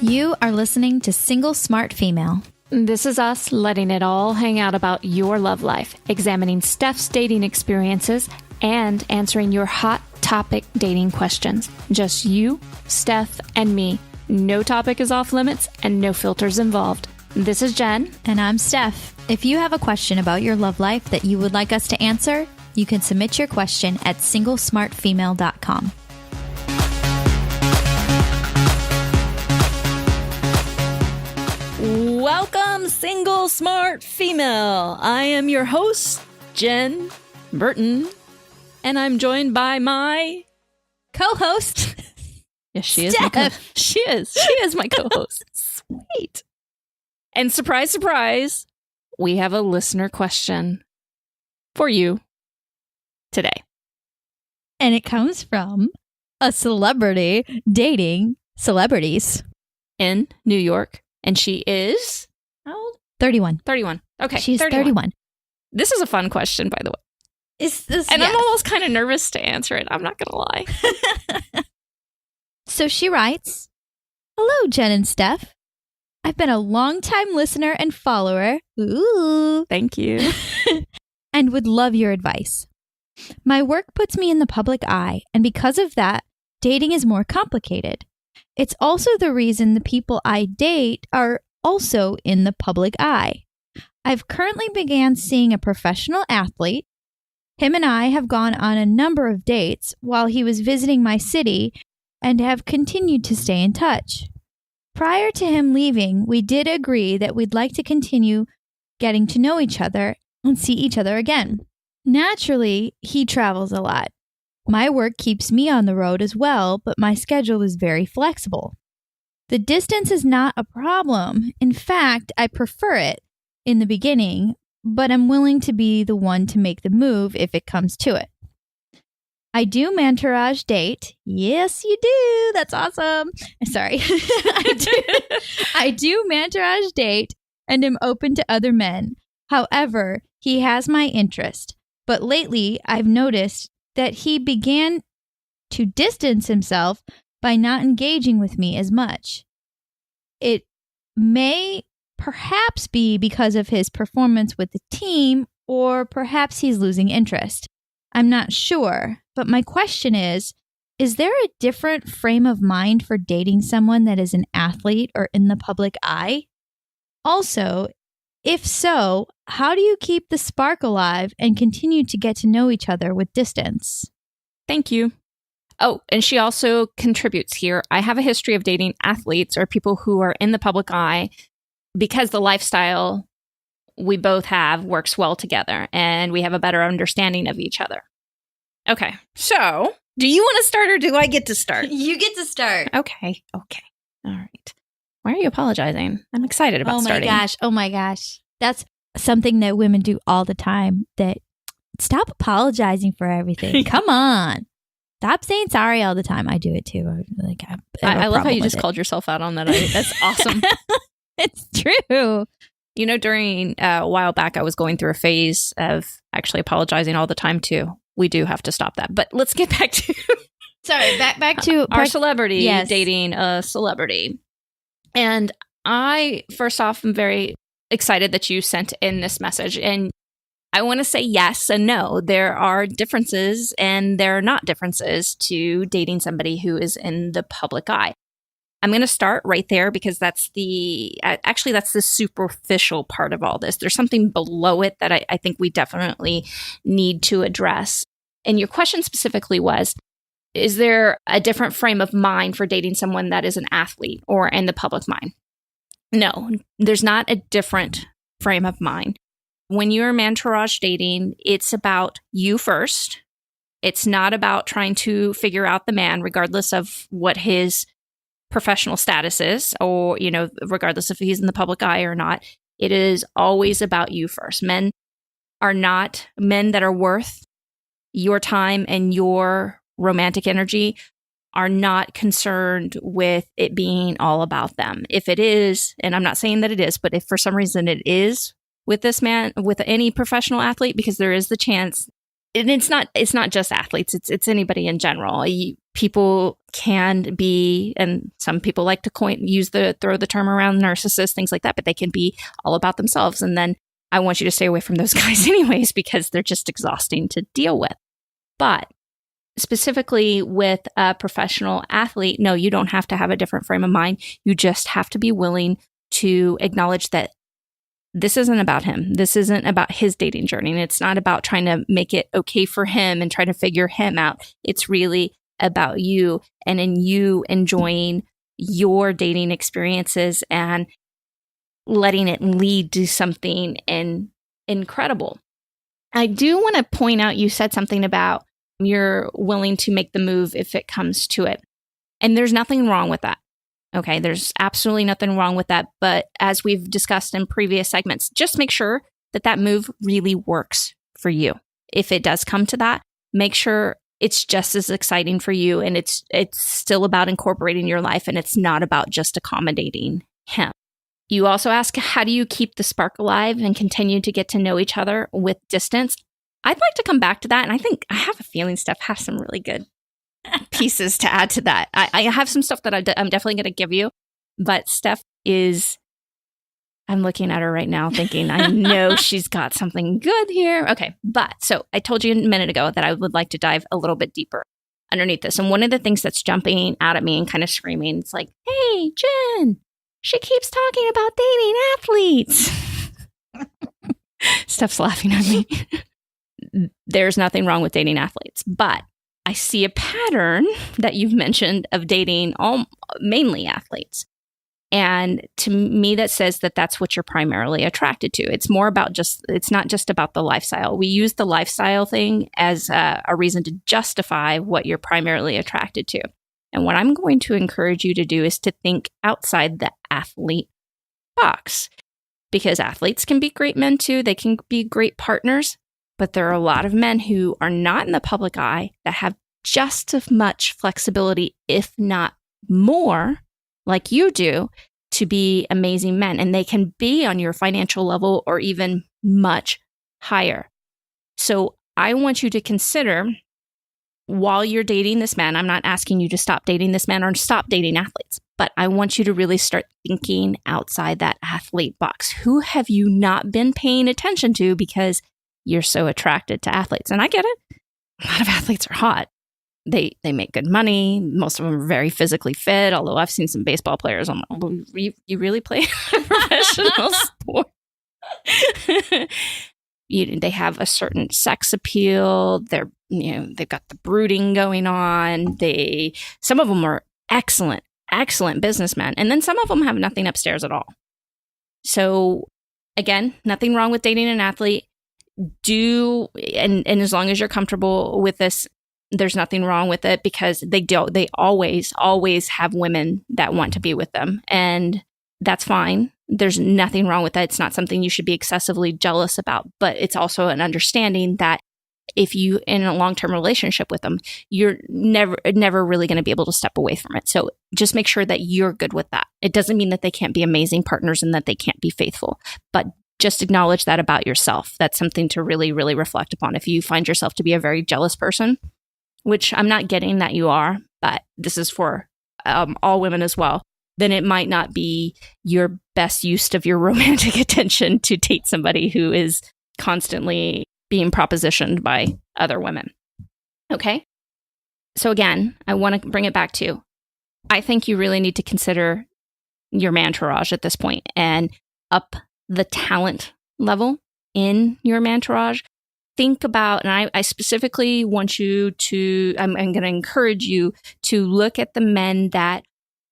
You are listening to Single Smart Female. This is us letting it all hang out about your love life, examining Steph's dating experiences, and answering your hot topic dating questions. Just you, Steph, and me. No topic is off limits and no filters involved. This is Jen. And I'm Steph. If you have a question about your love life that you would like us to answer, you can submit your question at singlesmartfemale.com. Welcome, Single Smart Female. I am your host, Jen Burton, and I'm joined by my co-host. Yes, she is. Steph. She is my co-host. Sweet. And surprise, surprise, we have a listener question for you today. And it comes from a celebrity dating celebrities In New York. And she is how old? 31. 31. Okay. She's 31. This is a fun question, by the way. Is this? And yes. I'm almost kind of nervous to answer it. I'm not going to lie. So she writes, "Hello, Jen and Steph. I've been a longtime listener and follower. Ooh. Thank you. And would love your advice. My work puts me in the public eye, and because of that, dating is more complicated. It's also the reason the people I date are also in the public eye. I've currently began seeing a professional athlete. Him and I have gone on a number of dates while he was visiting my city and have continued to stay in touch. Prior to him leaving, we did agree that we'd like to continue getting to know each other and see each other again. Naturally, he travels a lot. My work keeps me on the road as well, but my schedule is very flexible. The distance is not a problem. In fact, I prefer it in the beginning, but I'm willing to be the one to make the move if it comes to it. I do mentorage date. Yes, you do. That's awesome. Sorry. I do mentorage date and am open to other men. However, he has my interest. But lately, I've noticed that he began to distance himself by not engaging with me as much. It may perhaps be because of his performance with the team, or perhaps he's losing interest. I'm not sure, but my question is there a different frame of mind for dating someone that is an athlete or in the public eye? Also, if so, how do you keep the spark alive and continue to get to know each other with distance? Thank you. Oh, and she also contributes here. I have a history of dating athletes or people who are in the public eye because the lifestyle we both have works well together and we have a better understanding of each other. Okay. So, do you want to start or do I get to start? You get to start. Okay. All right. Why are you apologizing? I'm excited about starting. Oh my gosh. That's something that women do all the time. That stop apologizing for everything. Come on. Stop saying sorry all the time. I do it too. I love how you just called yourself out on that. That's awesome. It's true. You know, during a while back, I was going through a phase of actually apologizing all the time too. We do have to stop that. But let's get back to back to our celebrity yes. dating a celebrity. And I, first off, am very excited that you sent in this message. And I want to say yes and no. There are differences and there are not differences to dating somebody who is in the public eye. I'm going to start right there because that's the superficial part of all this. There's something below it that I think we definitely need to address. And your question specifically was, is there a different frame of mind for dating someone that is an athlete or in the public mind? No, there's not a different frame of mind. When you're mentorage dating, it's about you first. It's not about trying to figure out the man, regardless of what his professional status is, or, regardless if he's in the public eye or not. It is always about you first. Men that are worth your time and your romantic energy are not concerned with it being all about them. If it is, and I'm not saying that it is, but if for some reason it is with this man, with any professional athlete, because there is the chance and it's not just athletes, it's anybody in general. People can be, and some people like to throw the term around, narcissist, things like that, but they can be all about themselves. And then I want you to stay away from those guys anyways, because they're just exhausting to deal with. But specifically with a professional athlete, no, you don't have to have a different frame of mind. You just have to be willing to acknowledge that this isn't about him. This isn't about his dating journey. And it's not about trying to make it okay for him and try to figure him out. It's really about you and in you enjoying your dating experiences and letting it lead to something incredible. I do want to point out, you said something about you're willing to make the move if it comes to it. And there's nothing wrong with that. Okay, there's absolutely nothing wrong with that. But as we've discussed in previous segments, just make sure that move really works for you. If it does come to that, make sure it's just as exciting for you, and it's still about incorporating your life, and it's not about just accommodating him. You also ask, how do you keep the spark alive and continue to get to know each other with distance? I'd like to come back to that, and I have a feeling Steph has some really good pieces to add to that. I have some stuff that I'm definitely going to give you, but Steph I'm looking at her right now thinking, I know she's got something good here. Okay, but so I told you a minute ago that I would like to dive a little bit deeper underneath this. And one of the things that's jumping out at me and kind of screaming, it's like, hey, Jen, she keeps talking about dating athletes. Steph's laughing at me. There's nothing wrong with dating athletes, but I see a pattern that you've mentioned of dating mainly athletes. And to me, that says that that's what you're primarily attracted to. It's more about it's not just about the lifestyle. We use the lifestyle thing as a reason to justify what you're primarily attracted to. And what I'm going to encourage you to do is to think outside the athlete box, because athletes can be great men too. They can be great partners. But there are a lot of men who are not in the public eye that have just as much flexibility, if not more, like you do, to be amazing men. And they can be on your financial level or even much higher. So I want you to consider, while you're dating this man, I'm not asking you to stop dating this man or stop dating athletes, but I want you to really start thinking outside that athlete box. Who have you not been paying attention to because you're so attracted to athletes? And I get it. A lot of athletes are hot. They make good money. Most of them are very physically fit, although I've seen some baseball players. I'm like, you really play a professional sport? They have a certain sex appeal. They've got the brooding going on. Some of them are excellent businessmen. And then some of them have nothing upstairs at all. So again, nothing wrong with dating an athlete. And as long as you're comfortable with this, there's nothing wrong with it, because they always have women that want to be with them, and that's fine. There's nothing wrong with that. It's not something you should be excessively jealous about, but it's also an understanding that if you in a long-term relationship with them, you're never really going to be able to step away from it. So just make sure that you're good with that. It doesn't mean that they can't be amazing partners and that they can't be faithful, but just acknowledge that about yourself. That's something to really, really reflect upon. If you find yourself to be a very jealous person, which I'm not getting that you are, but this is for all women as well, then it might not be your best use of your romantic attention to date somebody who is constantly being propositioned by other women. Okay? So again, I want to bring it back to, I think you really need to consider your mantourage at this point and up the talent level in your mantourage. Think about, and I specifically want you to, I'm going to encourage you to look at the men that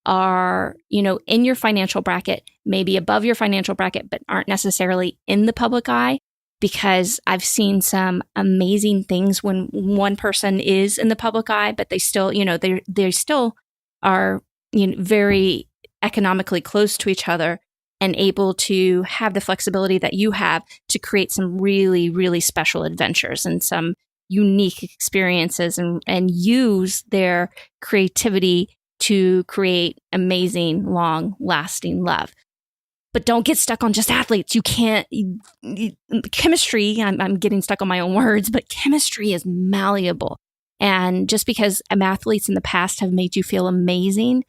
are, in your financial bracket, maybe above your financial bracket, but aren't necessarily in the public eye, because I've seen some amazing things when one person is in the public eye, but they still, they still are very economically close to each other and able to have the flexibility that you have to create some really, really special adventures and some unique experiences and use their creativity to create amazing, long-lasting love. But don't get stuck on just athletes. You can't, chemistry, I'm getting stuck on my own words, but chemistry is malleable. And just because athletes in the past have made you feel amazing,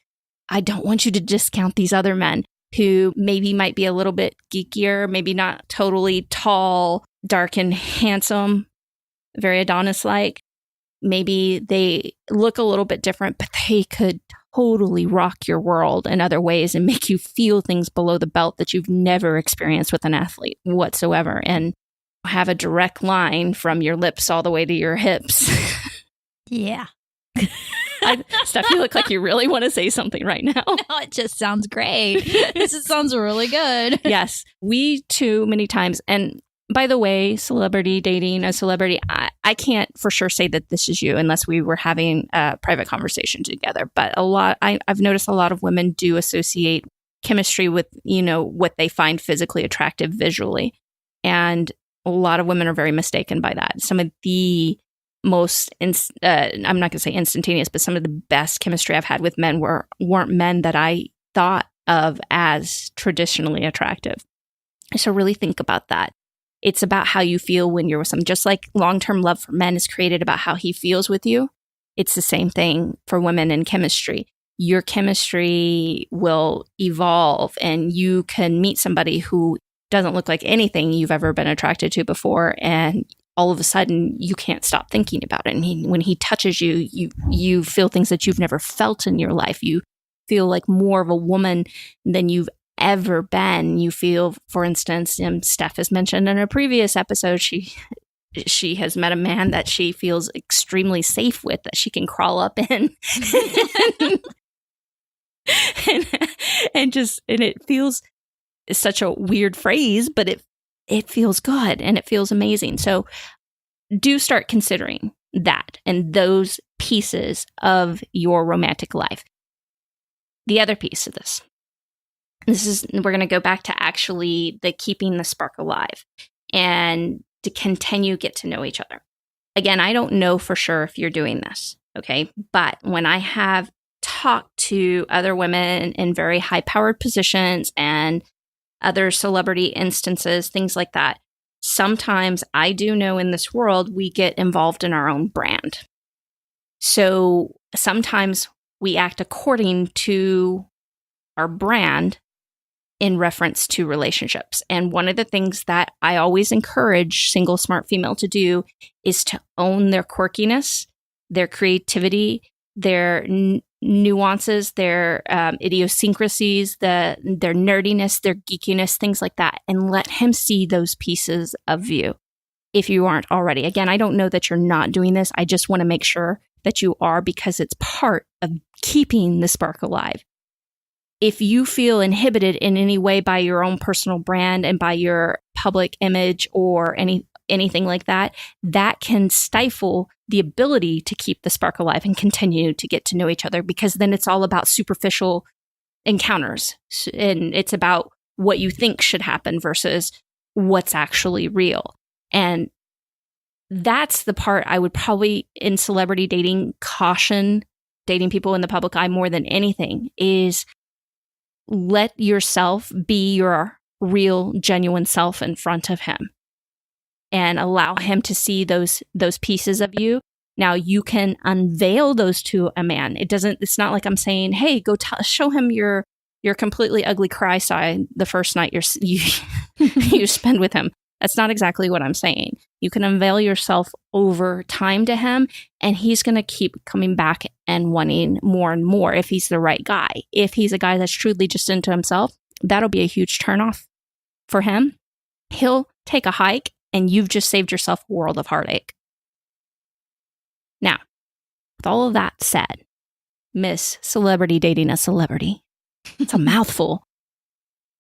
I don't want you to discount these other men who maybe might be a little bit geekier, maybe not totally tall, dark and handsome, very Adonis-like. Maybe they look a little bit different, but they could totally rock your world in other ways and make you feel things below the belt that you've never experienced with an athlete whatsoever, and have a direct line from your lips all the way to your hips. Yeah. Steph, you look like you really want to say something right now. No, it just sounds great. This sounds really good. Yes. We too many times, and by the way, celebrity dating, a celebrity, I can't for sure say that this is you unless we were having a private conversation together. But I've noticed a lot of women do associate chemistry with, what they find physically attractive visually. And a lot of women are very mistaken by that. Some of the most, I'm not going to say instantaneous, but some of the best chemistry I've had with men weren't men that I thought of as traditionally attractive. So really think about that. It's about how you feel when you're with someone. Just like long-term love for men is created about how he feels with you, it's the same thing for women in chemistry. Your chemistry will evolve, and you can meet somebody who doesn't look like anything you've ever been attracted to before, and all of a sudden you can't stop thinking about it. And when he touches you, you feel things that you've never felt in your life. You feel like more of a woman than you've ever been. You feel, for instance, Steph has mentioned in a previous episode, she has met a man that she feels extremely safe with, that she can crawl up in. and it feels such a weird phrase, but it feels good and it feels amazing. So do start considering that and those pieces of your romantic life. The other piece of this we're going to go back to actually the keeping the spark alive and to continue get to know each other. Again, I don't know for sure if you're doing this, okay? But when I have talked to other women in very high-powered positions and other celebrity instances, things like that, sometimes I do know in this world we get involved in our own brand. So sometimes we act according to our brand in reference to relationships. And one of the things that I always encourage single smart female to do is to own their quirkiness, their creativity, their nuances, their idiosyncrasies, their nerdiness, their geekiness, things like that, and let him see those pieces of you if you aren't already. Again, I don't know that you're not doing this. I just want to make sure that you are, because it's part of keeping the spark alive. If you feel inhibited in any way by your own personal brand and by your public image or anything like that, that can stifle the ability to keep the spark alive and continue to get to know each other, because then it's all about superficial encounters and it's about what you think should happen versus what's actually real. And that's the part I would probably, in celebrity dating, caution dating people in the public eye more than anything, is let yourself be your real, genuine self in front of him and allow him to see those pieces of you. Now you can unveil those to a man. It's not like I'm saying, hey, go show him your completely ugly cry side the first night you spend with him. That's not exactly what I'm saying. You can unveil yourself over time to him, and he's going to keep coming back and wanting more and more if he's the right guy. If he's a guy that's truly just into himself, that'll be a huge turnoff for him. He'll take a hike, and you've just saved yourself a world of heartache. Now, with all of that said, Miss Celebrity Dating a Celebrity, it's a mouthful.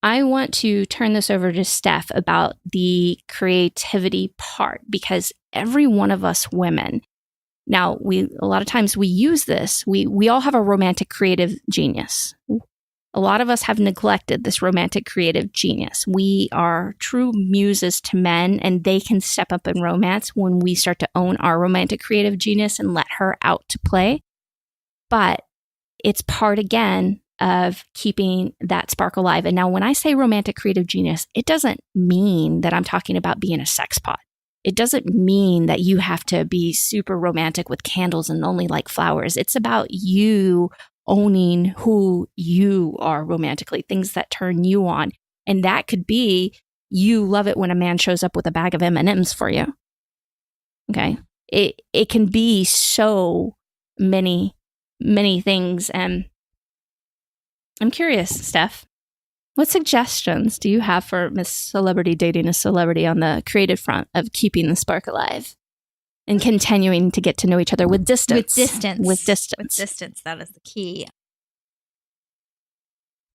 I want to turn this over to Steph about the creativity part, because every one of us women, now a lot of times we use this, we all have a romantic creative genius. A lot of us have neglected this romantic creative genius. We are true muses to men, and they can step up in romance when we start to own our romantic creative genius and let her out to play. But it's part, again, of keeping that spark alive. And now when I say romantic creative genius, it doesn't mean that I'm talking about being a sex pot. It doesn't mean that you have to be super romantic with candles and only like flowers. It's about you owning who you are romantically, things that turn you on. And that could be you love it when a man shows up with a bag of M&Ms for you. Okay. It can be so many things. And I'm curious, Steph, what suggestions do you have for Miss Celebrity dating a celebrity on the creative front of keeping the spark alive and continuing to get to know each other with distance? With distance. That is the key.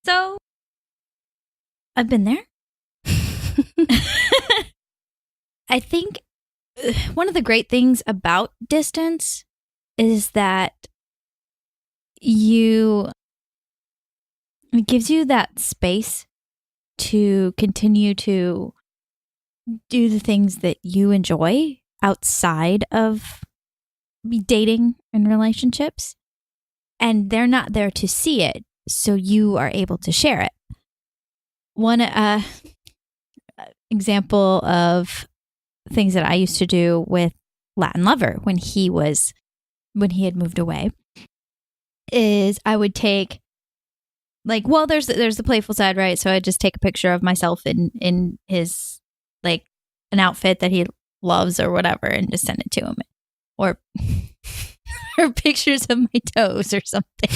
So, I've been there. I think one of the great things about distance is that it gives you that space to continue to do the things that you enjoy outside of dating and relationships. And they're not there to see it, so you are able to share it. One example of things that I used to do with Latin Lover when he had moved away is I would take there's the playful side, right? So I'd just take a picture of myself in his an outfit that he loves or whatever and just send it to him, or pictures of my toes or something.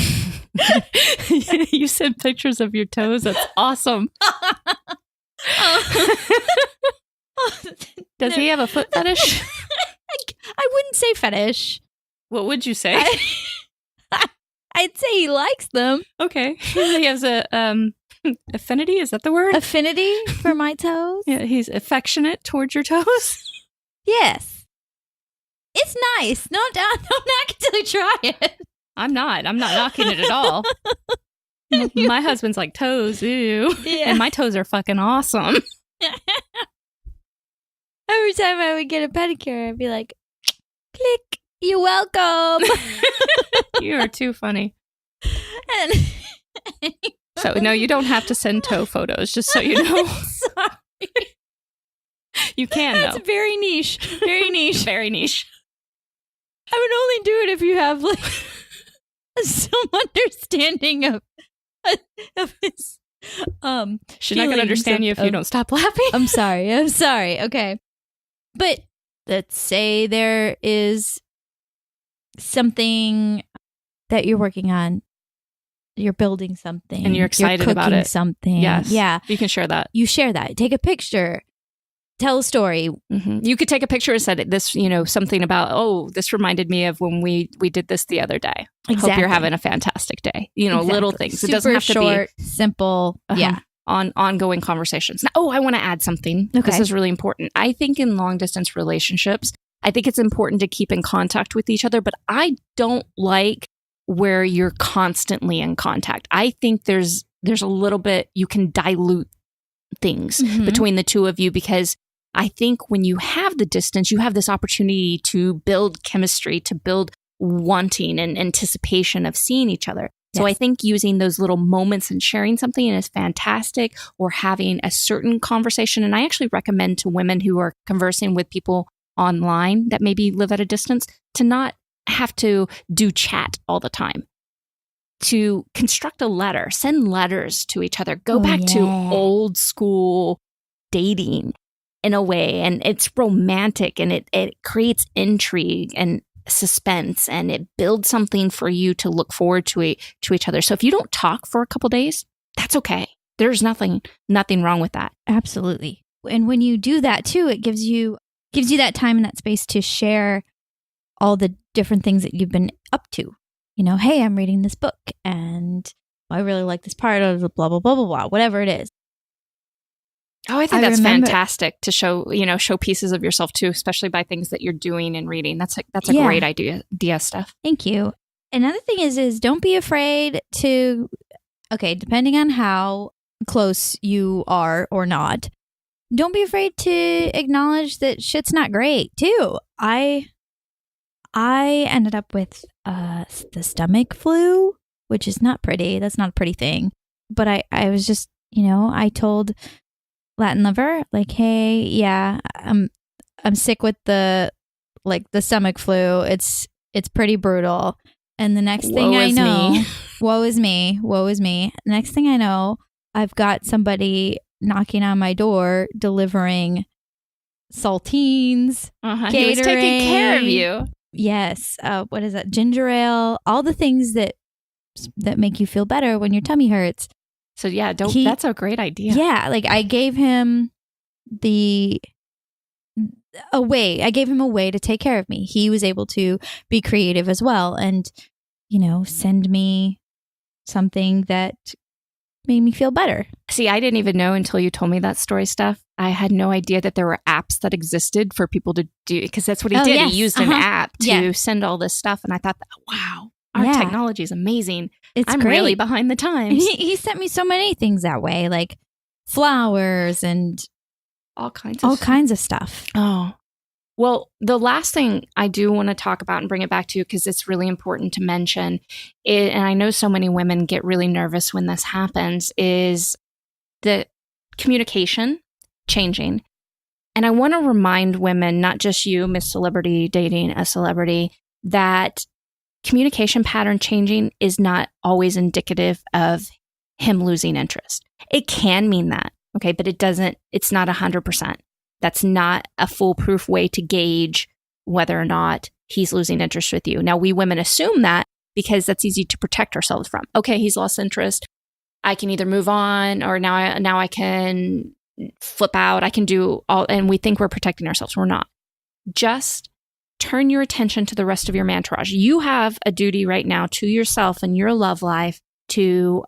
You send pictures of your toes. That's awesome. Does he have a foot fetish? I wouldn't say fetish. What would you say? I'd say he likes them. Okay. He has a affinity. Is that the word? Affinity for my toes? Yeah, he's affectionate towards your toes. Yes. It's nice. Don't knock it till you try it. I'm not knocking it at all. My husband's like, toes, ew. Yeah. And my toes are fucking awesome. Every time I would get a pedicure, I'd be like, click, you're welcome. You are too funny. And so, no, you don't have to send toe photos, just so you know. Sorry. You can, though. That's very niche. Very niche. Very niche. I would only do it if you have some understanding of his she's not going to understand you if you don't stop laughing. I'm sorry. Okay. But let's say there is something that you're working on. You're building something. And you're excited about it. Something. Yes. Yeah. You can share that. You share that. Take a picture. Tell a story. Mm-hmm. You could take a picture and say this, something about, this reminded me of when we did this the other day. Exactly. Hope you're having a fantastic day. Exactly. Little things. Super it doesn't have to short, be simple. Yeah. On ongoing conversations. Now, I want to add something. Okay. This is really important. I think in long distance relationships, I think it's important to keep in contact with each other, but I don't like where you're constantly in contact. I think there's a little bit, you can dilute things between the two of you, because I think when you have the distance, you have this opportunity to build chemistry, to build wanting and anticipation of seeing each other. So I think using those little moments and sharing something is fantastic, or having a certain conversation. And I actually recommend to women who are conversing with people online that maybe live at a distance to not have to do chat all the time. To construct a letter, send letters to each other, go back to old school dating in a way. And it's romantic, and it creates intrigue and suspense, and it builds something for you to look forward to each other. So if you don't talk for a couple days, that's okay. There's nothing wrong with that. Absolutely. And when you do that too, it gives you that time and that space to share all the different things that you've been up to. Hey, I'm reading this book and I really like this part of the blah, blah, blah, blah, blah, whatever it is. Oh, I think that's fantastic to show pieces of yourself too, especially by things that you're doing and reading. That's a great idea, Steph. Thank you. Another thing is don't be afraid to, depending on how close you are or not, don't be afraid to acknowledge that shit's not great too. I ended up with the stomach flu which is not pretty. That's not a pretty thing. But I was just, I told Latin Lover, like, hey, yeah, I'm sick with the stomach flu. It's pretty brutal. And the next thing I know, woe is me. Next thing I know, I've got somebody knocking on my door delivering saltines, Gatorade. He was taking care of you. Yes. What is that? Ginger ale, all the things that make you feel better when your tummy hurts. So yeah, that's a great idea. Yeah. Like I gave him a way to take care of me. He was able to be creative as well and, send me something that made me feel better. See, I didn't even know until you told me that story, Steph. I had no idea that there were apps that existed for people to do, because that's what he did. Yes. He used an app to send all this stuff. And I thought, wow, our technology is amazing. I'm great. Really behind the times. He sent me so many things that way, like flowers and all kinds of stuff. Oh, well, the last thing I do want to talk about and bring it back to you, because it's really important to mention, and I know so many women get really nervous when this happens, is the communication changing. And I want to remind women, not just you, Miss Celebrity dating a celebrity, that communication pattern changing is not always indicative of him losing interest. It can mean that, okay, but it's not 100%. That's not a foolproof way to gauge whether or not he's losing interest with you. Now, we women assume that because that's easy to protect ourselves from. Okay, he's lost interest. I can either move on, or now I can flip out. I can do all, and we think we're protecting ourselves. We're not. Just turn your attention to the rest of your entourage. You have a duty right now to yourself and your love life to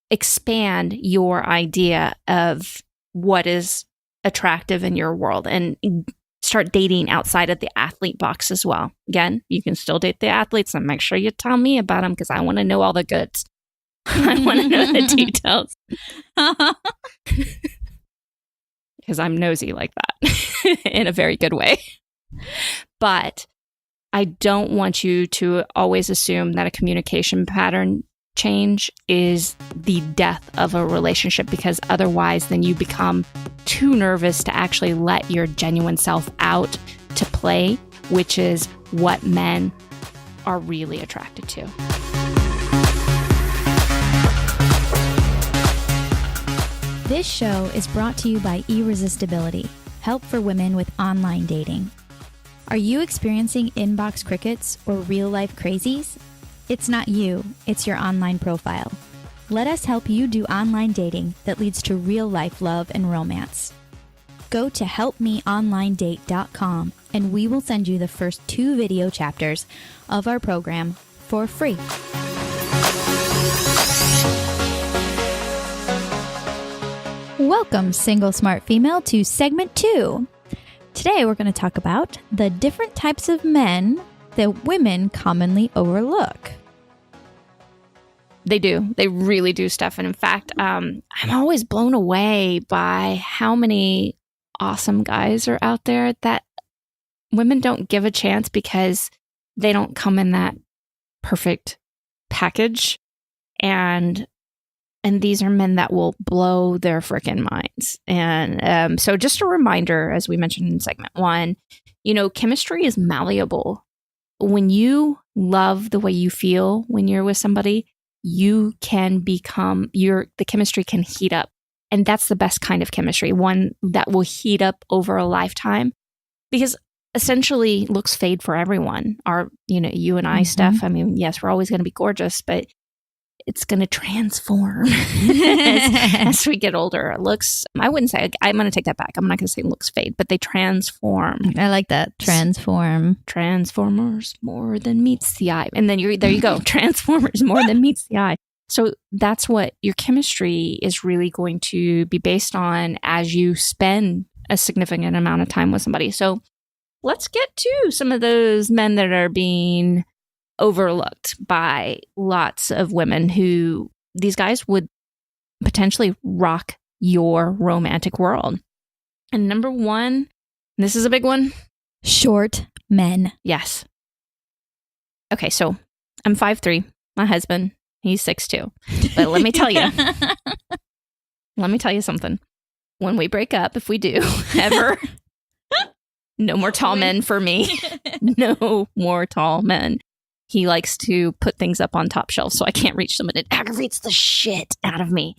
expand your idea of what is attractive in your world and start dating outside of the athlete box as well. Again, you can still date the athletes, and make sure you tell me about them, because I want to know all the goods. I want to know the details. Because I'm nosy like that in a very good way. But I don't want you to always assume that a communication pattern change is the death of a relationship, because otherwise then you become too nervous to actually let your genuine self out to play, which is what men are really attracted to. This show is brought to you by Irresistibility, help for women with online dating. Are you experiencing inbox crickets or real-life crazies? It's not you, it's your online profile. Let us help you do online dating that leads to real-life love and romance. Go to helpmeonlinedate.com and we will send you the first 2 video chapters of our program for free. Welcome, single smart female, to segment 2. Today we're going to talk about the different types of men that women commonly overlook. They do. They really do, Steph. And in fact, I'm always blown away by how many awesome guys are out there that women don't give a chance because they don't come in that perfect package. And these are men that will blow their frickin' minds. And so just a reminder, as we mentioned in segment 1, chemistry is malleable. When you love the way you feel when you're with somebody, you can become the chemistry can heat up. And that's the best kind of chemistry, one that will heat up over a lifetime, because essentially looks fade for everyone. You and I, Steph, I mean, yes, we're always going to be gorgeous, but it's going to transform as we get older. Looks, I wouldn't say, I'm going to take that back. I'm not going to say looks fade, but they transform. I like that. Transform. Transformers more than meets the eye. And then there you go. Transformers more than meets the eye. So that's what your chemistry is really going to be based on as you spend a significant amount of time with somebody. So let's get to some of those men that are being overlooked by lots of women, who these guys would potentially rock your romantic world. And number 1, this is a big one. Short men. Yes. Okay, so I'm 5'3". My husband He's 6'2". But let me tell you something. When we break up, if we do, ever, no more tall men for me. No more tall men. He likes to put things up on top shelves so I can't reach them, and it aggravates the shit out of me.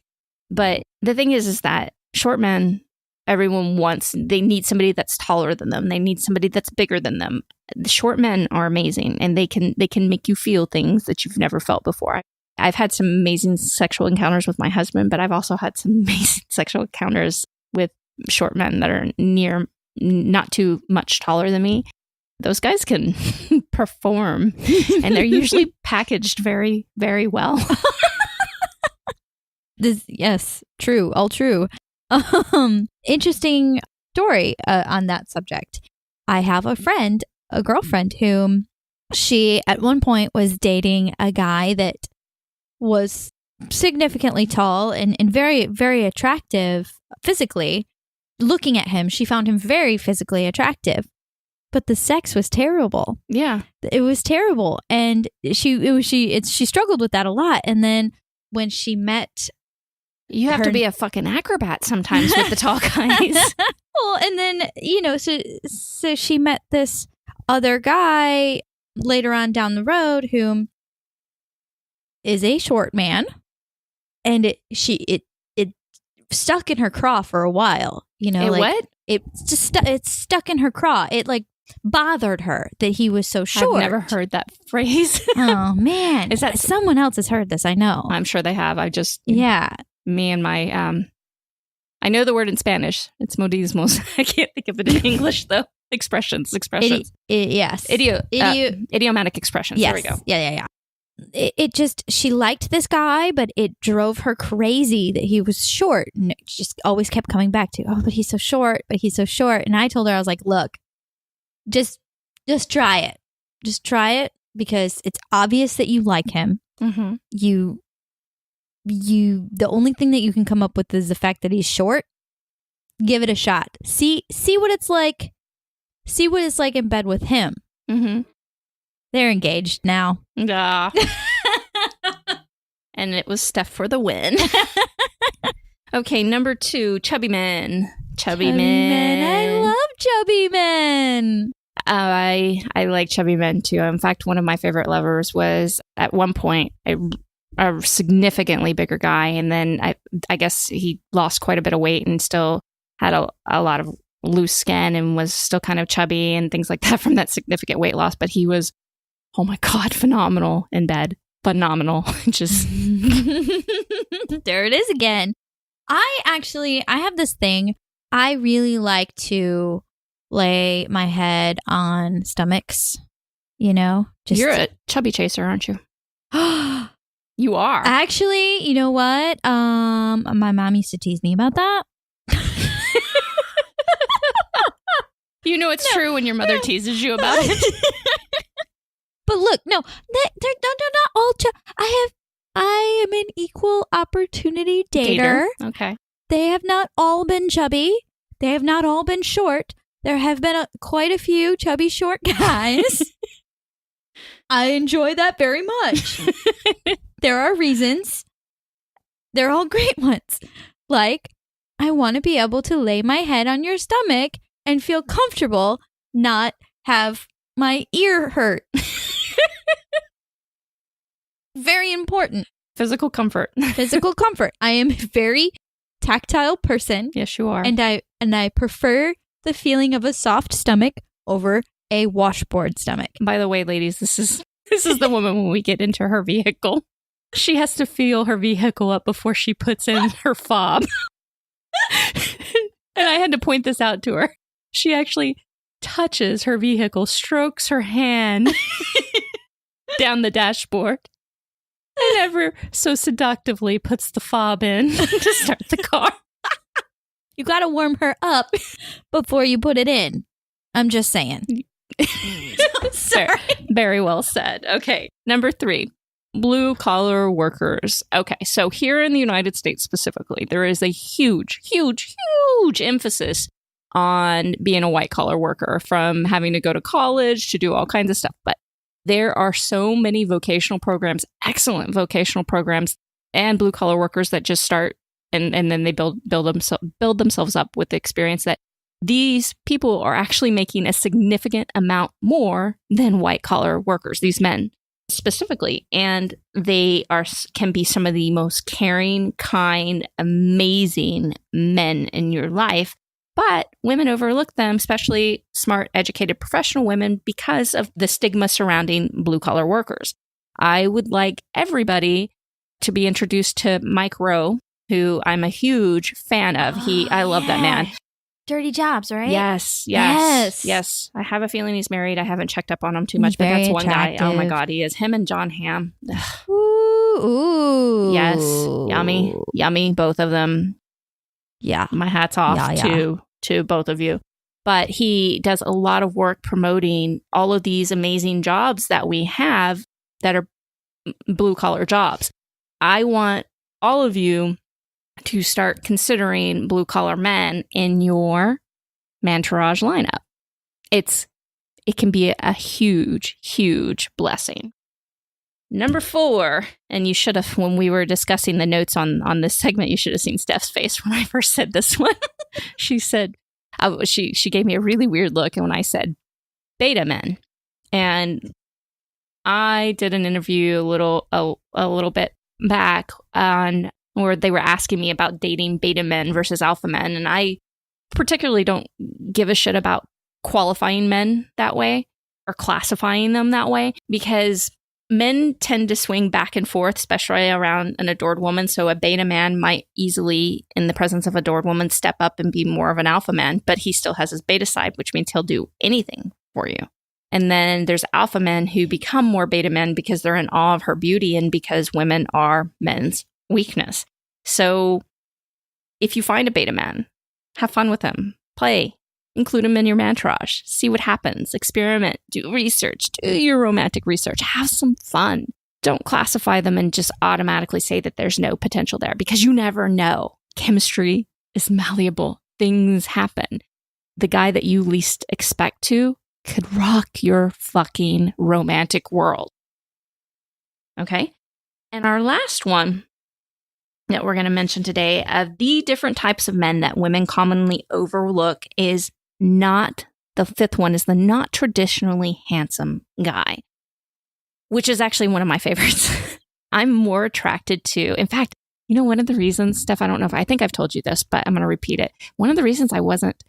But the thing is that short men, they need somebody that's taller than them. They need somebody that's bigger than them. The short men are amazing, and they can make you feel things that you've never felt before. I've had some amazing sexual encounters with my husband, but I've also had some amazing sexual encounters with short men that are not too much taller than me. Those guys can perform, and they're usually packaged very, very well. Yes, true, all true. Interesting story on that subject. I have a girlfriend whom she at one point was dating a guy that was significantly tall and very, very attractive physically. Looking at him, she found him very physically attractive, but the sex was terrible. Yeah, it was terrible, and she struggled with that a lot. And then when she met, you have to be a fucking acrobat sometimes with the tall guys. Well, and then so she met this other guy later on down the road whom is a short man, and it stuck in her craw for a while. What? It stuck in her craw. It like bothered her that he was so short. I've never heard that phrase. Oh man, is that someone else has heard this? I know. I'm sure they have. Yeah. Me and my I know the word in Spanish. It's modismos. I can't think of it in English though. Expressions. Yes. Idiomatic expressions. Yes. There we go. Yeah. She liked this guy, but it drove her crazy that he was short. And it just always kept coming back to, oh, but he's so short, And I told her, I was like, look, just try it. Just try it because it's obvious that you like him. Mm-hmm. The only thing that you can come up with is the fact that he's short. Give it a shot. See what it's like. See what it's like in bed with him. Mm-hmm. They're engaged now. Yeah. And it was Steph for the win. Okay, number 2, chubby men. Chubby men. I love chubby men. I like chubby men too. In fact, one of my favorite lovers was at one point a significantly bigger guy, and then I guess he lost quite a bit of weight and still had a lot of loose skin and was still kind of chubby and things like that from that significant weight loss. But he was, oh my God, phenomenal in bed. Phenomenal. Just there it is again. I have this thing. I really like to lay my head on stomachs, You're a chubby chaser, aren't you? You are. Actually, you know what? My mom used to tease me about that. It's true when your mother teases you about it. But look, no, they're not all. I am an equal opportunity dater. Okay. They have not all been chubby. They have not all been short. There have been quite a few chubby short guys. I enjoy that very much. There are reasons. They're all great ones. Like, I want to be able to lay my head on your stomach and feel comfortable, not have my ear hurt. Very important. Physical comfort. Physical comfort. I am a very tactile person. Yes, you are. And I prefer the feeling of a soft stomach over a washboard stomach. By the way, ladies, this is the woman when we get into her vehicle. She has to feel her vehicle up before she puts in her fob. And I had to point this out to her. She actually touches her vehicle, strokes her hand down the dashboard, and ever so seductively puts the fob in to start the car. You got to warm her up before you put it in. I'm just saying. Sorry. Very well said. Okay. Number 3, blue collar workers. Okay. So here in the United States specifically, there is a huge, huge, huge emphasis on being a white collar worker, from having to go to college to do all kinds of stuff. But There are so many vocational programs, excellent vocational programs, and blue collar workers that just start and then they build themselves up with the experience that these people are actually making a significant amount more than white collar workers, these men specifically. And they can be some of the most caring, kind, amazing men in your life. But women overlook them, especially smart, educated, professional women, because of the stigma surrounding blue collar workers. I would like everybody to be introduced to Mike Rowe, who I'm a huge fan of. I love that man. Dirty Jobs, right? Yes. I have a feeling he's married. I haven't checked up on him too much, but that's one guy. Oh my God, he is. Him and John Hamm. Ooh. Yes. Yummy. Both of them. Yeah. My hat's off to both of you. But he does a lot of work promoting all of these amazing jobs that we have that are blue collar jobs. I want all of you to start considering blue collar men in your Mantourage lineup. It can be a huge, huge blessing. Number 4, and you should have, when we were discussing the notes on this segment, you should have seen Steph's face when I first said this one. She said, she gave me a really weird look when I said beta men. And I did an interview a little bit back on where they were asking me about dating beta men versus alpha men. And I particularly don't give a shit about qualifying men that way or classifying them that way, because men tend to swing back and forth, especially around an adored woman. So a beta man might easily, in the presence of an adored woman, step up and be more of an alpha man, but he still has his beta side, which means he'll do anything for you. And then there's alpha men who become more beta men because they're in awe of her beauty and because women are men's weakness. So if you find a beta man, have fun with him, play, include him in your Mantourage, see what happens, experiment, do research, do your romantic research, have some fun. Don't classify them and just automatically say that there's no potential there, because you never know. Chemistry is malleable. Things happen. The guy that you least expect to could rock your fucking romantic world. Okay? And our last one that we're going to mention today of the different types of men that women commonly overlook is the 5th one is the not traditionally handsome guy, which is actually one of my favorites. I'm more attracted to, in fact, one of the reasons, Steph, I think I've told you this, but I'm going to repeat it. One of the reasons I wasn't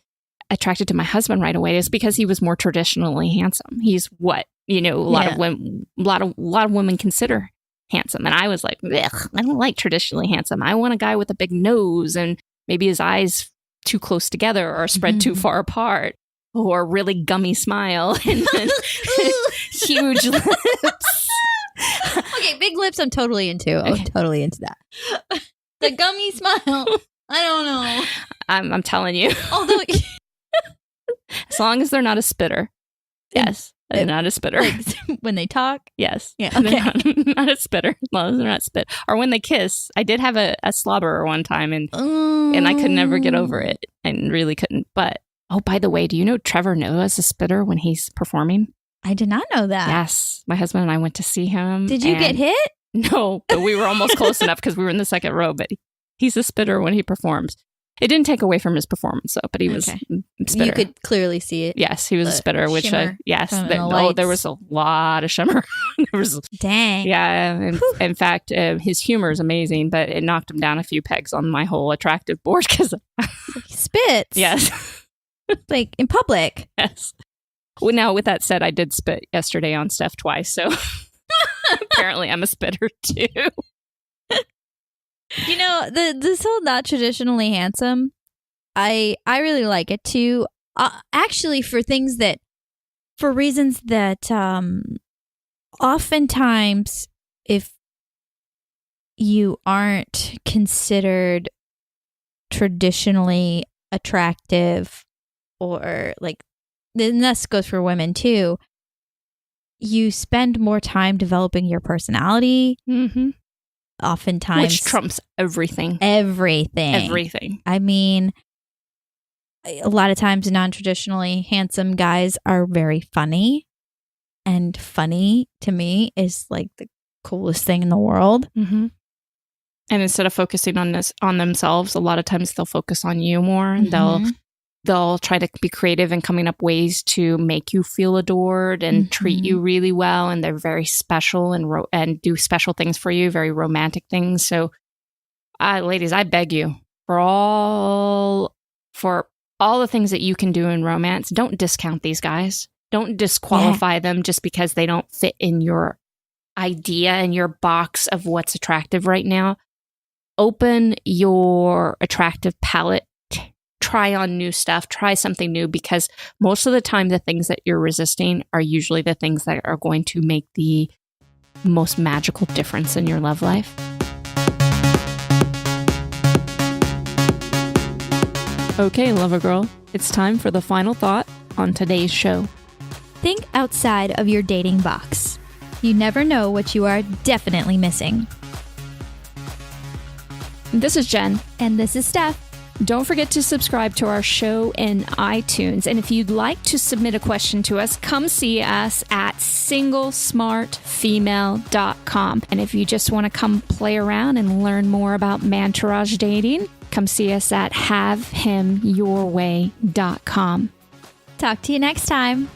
attracted to my husband right away is because he was more traditionally handsome. He's what, a lot of women consider handsome. And I was like, ugh, I don't like traditionally handsome. I want a guy with a big nose and maybe his eyes too close together or spread too far apart, or a really gummy smile and then huge lips. Okay, big lips I'm totally into. Okay. I'm totally into that. The gummy smile, I don't know. I'm telling you. Although as long as they're not a spitter. Yes. They're not a spitter. Like, when they talk? Yes. Yeah. Okay. Not a spitter. As long as they're not spit. Or when they kiss. I did have a slobberer one time and I could never get over it. And really couldn't. But, oh, by the way, do you know Trevor Noah's a spitter when he's performing? I did not know that. Yes. My husband and I went to see him. Did you get hit? No, but we were almost close enough because we were in the second row. But he's a spitter when he performs. It didn't take away from his performance, though, but he was a spitter. You could clearly see it. Yes, he was a spitter, which there was a lot of shimmer. Dang. Yeah, in fact, his humor is amazing, but it knocked him down a few pegs on my whole attractive board because he spits. Yes. Like in public. Yes. Well, now, with that said, I did spit yesterday on Steph twice, so apparently I'm a spitter, too. This whole not traditionally handsome, I really like it too. Actually, for reasons that oftentimes, if you aren't considered traditionally attractive, or like, and this goes for women too, you spend more time developing your personality. Mm-hmm. Oftentimes, which trumps everything. I mean, a lot of times non-traditionally handsome guys are very funny. and funny to me is like the coolest thing in the world. Mm-hmm. And instead of focusing on themselves, a lot of times they'll focus on you more. And they'll try to be creative in coming up ways to make you feel adored and treat you really well. And they're very special and do special things for you, very romantic things. So, ladies, I beg you, for all the things that you can do in romance, don't discount these guys. Don't disqualify them just because they don't fit in your idea and your box of what's attractive right now. Open your attractive palette. Try on new stuff. Try something new, because most of the time the things that you're resisting are usually the things that are going to make the most magical difference in your love life. Okay, Lover Girl, it's time for the final thought on today's show. Think outside of your dating box. You never know what you are definitely missing. This is Jen. And this is Steph. Don't forget to subscribe to our show in iTunes. And if you'd like to submit a question to us, come see us at singlesmartfemale.com. And if you just want to come play around and learn more about man-tirage dating, come see us at havehimyourway.com. Talk to you next time.